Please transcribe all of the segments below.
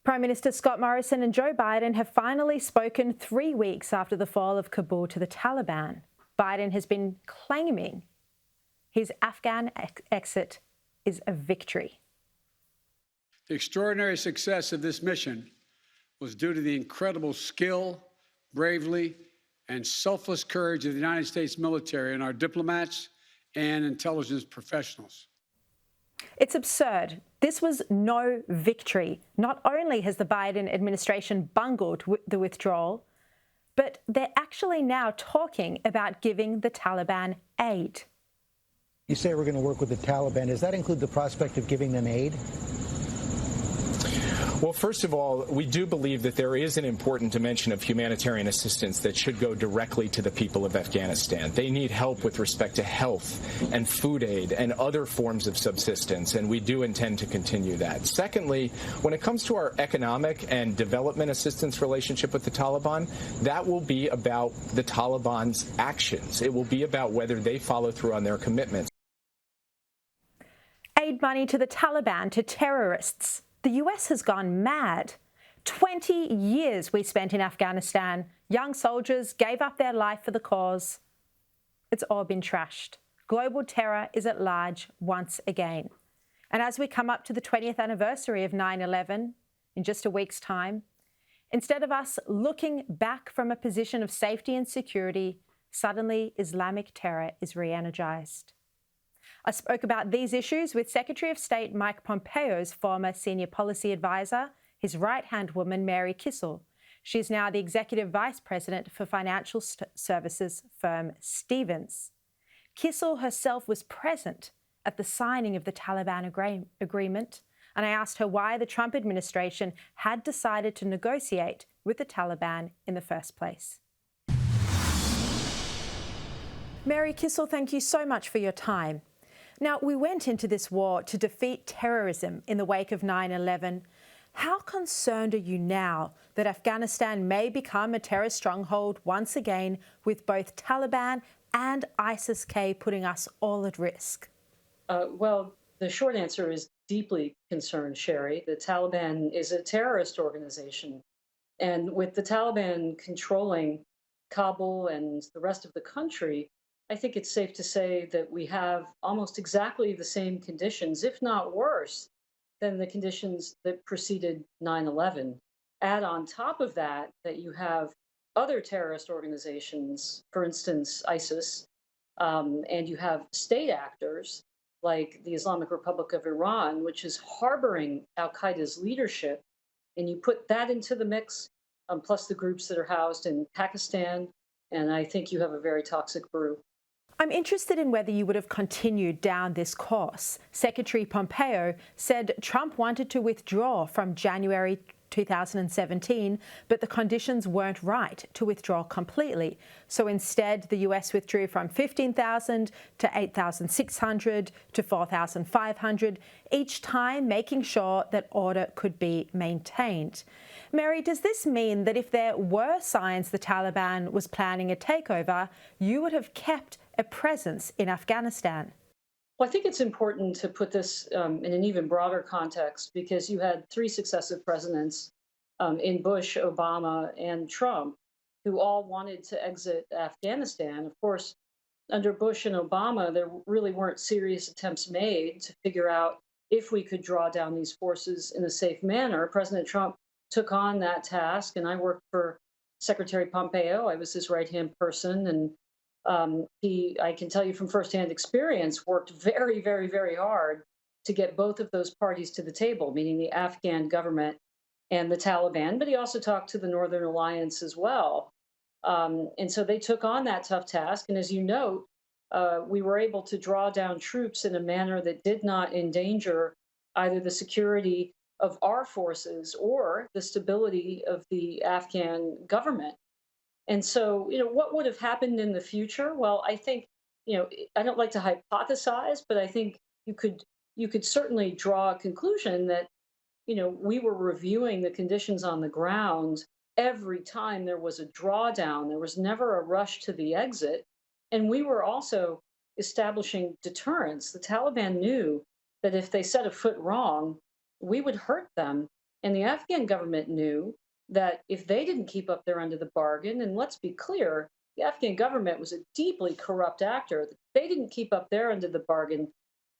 Prime Minister Scott Morrison and Joe Biden have finally spoken 3 weeks after the fall of Kabul to the Taliban. Biden has been claiming his Afghan exit is a victory. The extraordinary success of this mission was due to the incredible skill, bravery, and selfless courage of the United States military and our diplomats and intelligence professionals. It's absurd. This was no victory. Not only has the Biden administration bungled the withdrawal, but they're actually now talking about giving the Taliban aid. You say we're going to work with the Taliban. Does that include the prospect of giving them aid? Well, first of all, we do believe that there is an important dimension of humanitarian assistance that should go directly to the people of Afghanistan. They need help with respect to health and food aid and other forms of subsistence, and we do intend to continue that. Secondly, when it comes to our economic and development assistance relationship with the Taliban, that will be about the Taliban's actions. It will be about whether they follow through on their commitments. Aid money to the Taliban, to terrorists. The US has gone mad. 20 years we spent in Afghanistan. Young soldiers gave up their life for the cause. It's all been trashed. Global terror is at large once again. And as we come up to the 20th anniversary of 9/11 in just a week's time, instead of us looking back from a position of safety and security, suddenly Islamic terror is re-energized. I spoke about these issues with Secretary of State Mike Pompeo's former senior policy advisor, his right-hand woman, Mary Kissel. She's now the Executive Vice President for financial services firm Stevens. Kissel herself was present at the signing of the Taliban agreement, and I asked her why the Trump administration had decided to negotiate with the Taliban in the first place. Mary Kissel, thank you so much for your time. Now, we went into this war to defeat terrorism in the wake of 9/11. How concerned are you now that Afghanistan may become a terror stronghold once again, with both Taliban and ISIS-K putting us all at risk? Well, the short answer is deeply concerned, Sharri. The Taliban is a terrorist organization. And with the Taliban controlling Kabul and the rest of the country, I think it's safe to say that we have almost exactly the same conditions, if not worse, than the conditions that preceded 9/11. Add on top of that, that you have other terrorist organizations, for instance, ISIS, and you have state actors like the Islamic Republic of Iran, which is harboring al-Qaeda's leadership, and you put that into the mix, plus the groups that are housed in Pakistan, and I think you have a very toxic brew. I'm interested in whether you would have continued down this course. Secretary Pompeo said Trump wanted to withdraw from January 2017, but the conditions weren't right to withdraw completely. So instead, the US withdrew from 15,000 to 8,600 to 4,500, each time making sure that order could be maintained. Mary, does this mean that if there were signs the Taliban was planning a takeover, you would have kept a presence in Afghanistan? Well, I think it's important to put this in an even broader context, because you had 3 successive presidents in Bush, Obama, and Trump who all wanted to exit Afghanistan. Of course, under Bush and Obama, there really weren't serious attempts made to figure out if we could draw down these forces in a safe manner. President Trump took on that task, and I worked for Secretary Pompeo. I was his right-hand person, and I can tell you from firsthand experience, worked very, very, very hard to get both of those parties to the table, meaning the Afghan government and the Taliban, but he also talked to the Northern Alliance as well. And so they took on that tough task. And as you note, we were able to draw down troops in a manner that did not endanger either the security of our forces or the stability of the Afghan government. And so, what would have happened in the future? Well, I think, I don't like to hypothesize, but I think you could certainly draw a conclusion that, we were reviewing the conditions on the ground every time there was a drawdown. There was never a rush to the exit. And we were also establishing deterrence. The Taliban knew that if they set a foot wrong, we would hurt them. And the Afghan government knew that if they didn't keep up their end of the bargain, and let's be clear, the Afghan government was a deeply corrupt actor. If they didn't keep up their end of the bargain,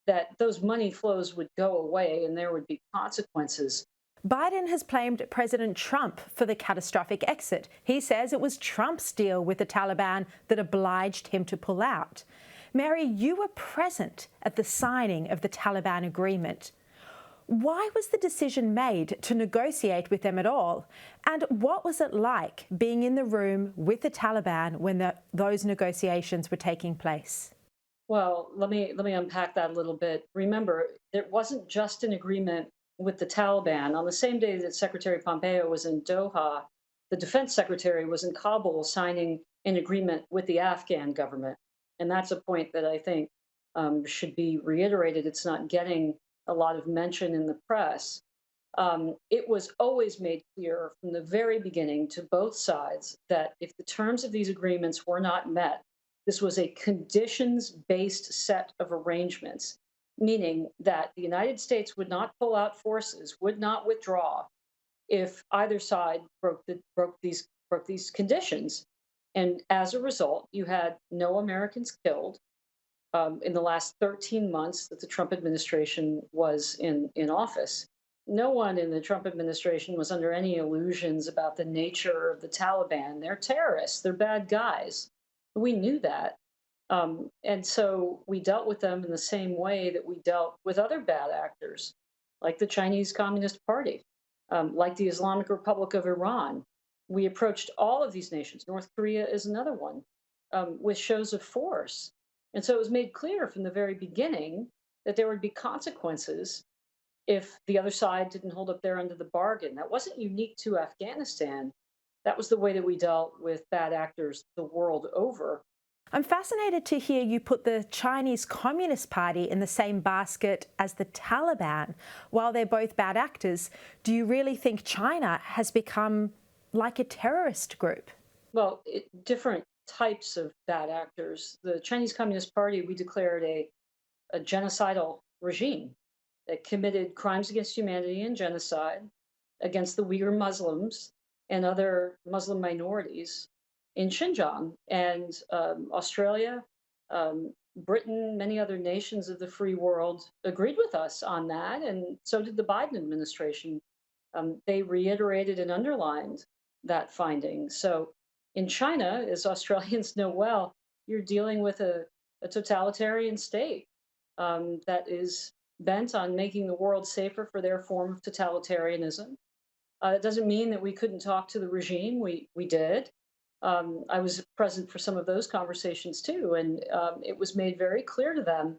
that those money flows would go away and there would be consequences. Biden has blamed President Trump for the catastrophic exit. He says it was Trump's deal with the Taliban that obliged him to pull out. Mary, you were present at the signing of the Taliban agreement. Why was the decision made to negotiate with them at all? And what was it like being in the room with the Taliban when those negotiations were taking place? Well, let me unpack that a little bit. Remember, it wasn't just an agreement with the Taliban. On the same day that Secretary Pompeo was in Doha, the defense secretary was in Kabul signing an agreement with the Afghan government. And that's a point that I think should be reiterated. It's not getting a lot of mention in the press. It was always made clear from the very beginning to both sides that if the terms of these agreements were not met, this was a conditions-based set of arrangements, meaning that the United States would not pull out forces, would not withdraw if either side broke these conditions. And as a result, you had no Americans killed in the last 13 months that the Trump administration was in office. No one in the Trump administration was under any illusions about the nature of the Taliban. They're terrorists, they're bad guys. We knew that. And so we dealt with them in the same way that we dealt with other bad actors, like the Chinese Communist Party, like the Islamic Republic of Iran. We approached all of these nations. North Korea is another one, with shows of force. And so it was made clear from the very beginning that there would be consequences if the other side didn't hold up their end of the bargain. That wasn't unique to Afghanistan. That was the way that we dealt with bad actors the world over. I'm fascinated to hear you put the Chinese Communist Party in the same basket as the Taliban. While they're both bad actors, do you really think China has become like a terrorist group? Well, different types of bad actors. The Chinese Communist Party, we declared a genocidal regime that committed crimes against humanity and genocide against the Uyghur Muslims and other Muslim minorities in Xinjiang. And Australia, Britain, many other nations of the free world agreed with us on that, and so did the Biden administration. They reiterated and underlined that finding. So in China, as Australians know well, you're dealing with a totalitarian state that is bent on making the world safer for their form of totalitarianism. It doesn't mean that we couldn't talk to the regime. We did. I was present for some of those conversations too, and it was made very clear to them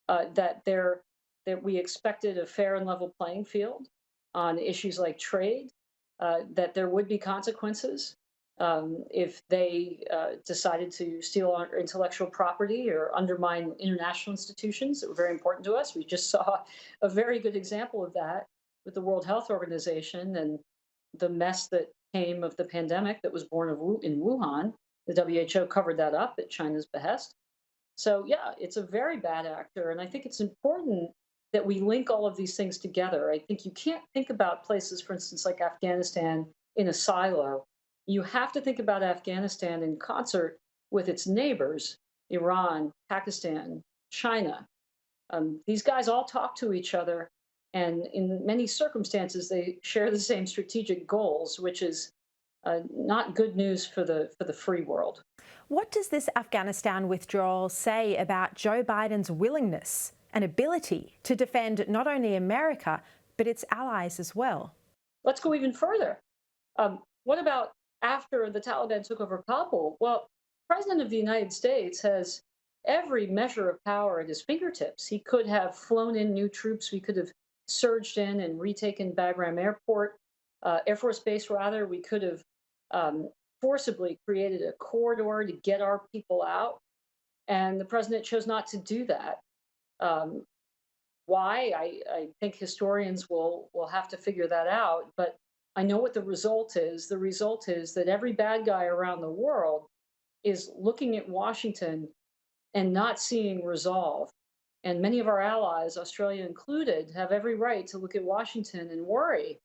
that we expected a fair and level playing field on issues like trade, that there would be consequences if they decided to steal our intellectual property or undermine international institutions that were very important to us. We just saw a very good example of that with the World Health Organization and the mess that came of the pandemic that was born in Wuhan. The WHO covered that up at China's behest. So yeah, it's a very bad actor. And I think it's important that we link all of these things together. I think you can't think about places, for instance, like Afghanistan in a silo. You have to think about Afghanistan in concert with its neighbors, Iran, Pakistan, China. These guys all talk to each other, and in many circumstances, they share the same strategic goals, which is not good news for the free world. What does this Afghanistan withdrawal say about Joe Biden's willingness and ability to defend not only America, but its allies as well? Let's go even further. What about after the Taliban took over Kabul? Well, the President of the United States has every measure of power at his fingertips. He could have flown in new troops. We could have surged in and retaken Bagram Airport, Air Force Base, rather. We could have forcibly created a corridor to get our people out. And the president chose not to do that. Why? I think historians will have to figure that out. But I know what the result is. The result is that every bad guy around the world is looking at Washington and not seeing resolve. And many of our allies, Australia included, have every right to look at Washington and worry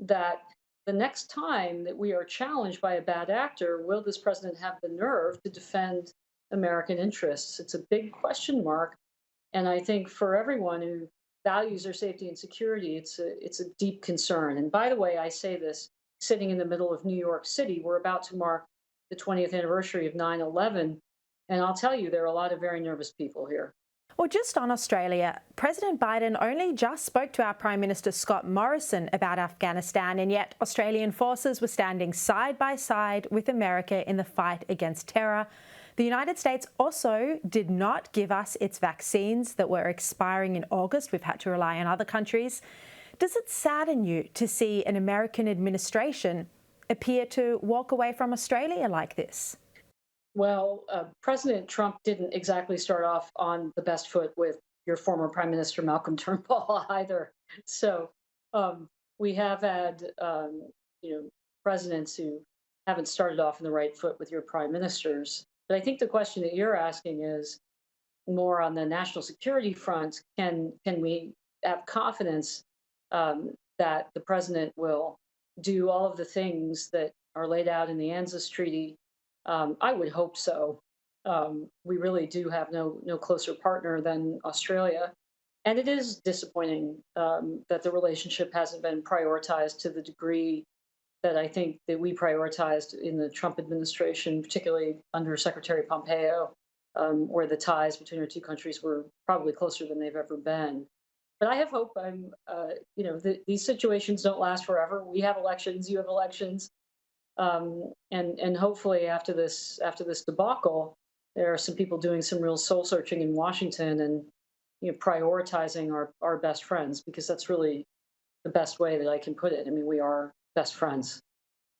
that the next time that we are challenged by a bad actor, will this president have the nerve to defend American interests? It's a big question mark. And I think for everyone who values their safety and security, it's a deep concern. And by the way, I say this sitting in the middle of New York City. We're about to mark the 20th anniversary of 9/11. And I'll tell you, there are a lot of very nervous people here. Well, just on Australia, President Biden only just spoke to our Prime Minister Scott Morrison about Afghanistan, and yet Australian forces were standing side by side with America in the fight against terror. The United States also did not give us its vaccines that were expiring in August. We've had to rely on other countries. Does it sadden you to see an American administration appear to walk away from Australia like this? Well, President Trump didn't exactly start off on the best foot with your former Prime Minister Malcolm Turnbull either. So we have had, presidents who haven't started off on the right foot with your prime ministers. But I think the question that you're asking is more on the national security front. Can we have confidence that the president will do all of the things that are laid out in the ANZUS Treaty? I would hope so. We really do have no closer partner than Australia. And it is disappointing that the relationship hasn't been prioritized to the degree that I think that we prioritized in the Trump administration, particularly under Secretary Pompeo, where the ties between our two countries were probably closer than they've ever been. But I have hope. These situations don't last forever. We have elections. You have elections. And hopefully after this debacle, there are some people doing some real soul searching in Washington and prioritizing our best friends, because that's really the best way that I can put it. I mean, we are best friends.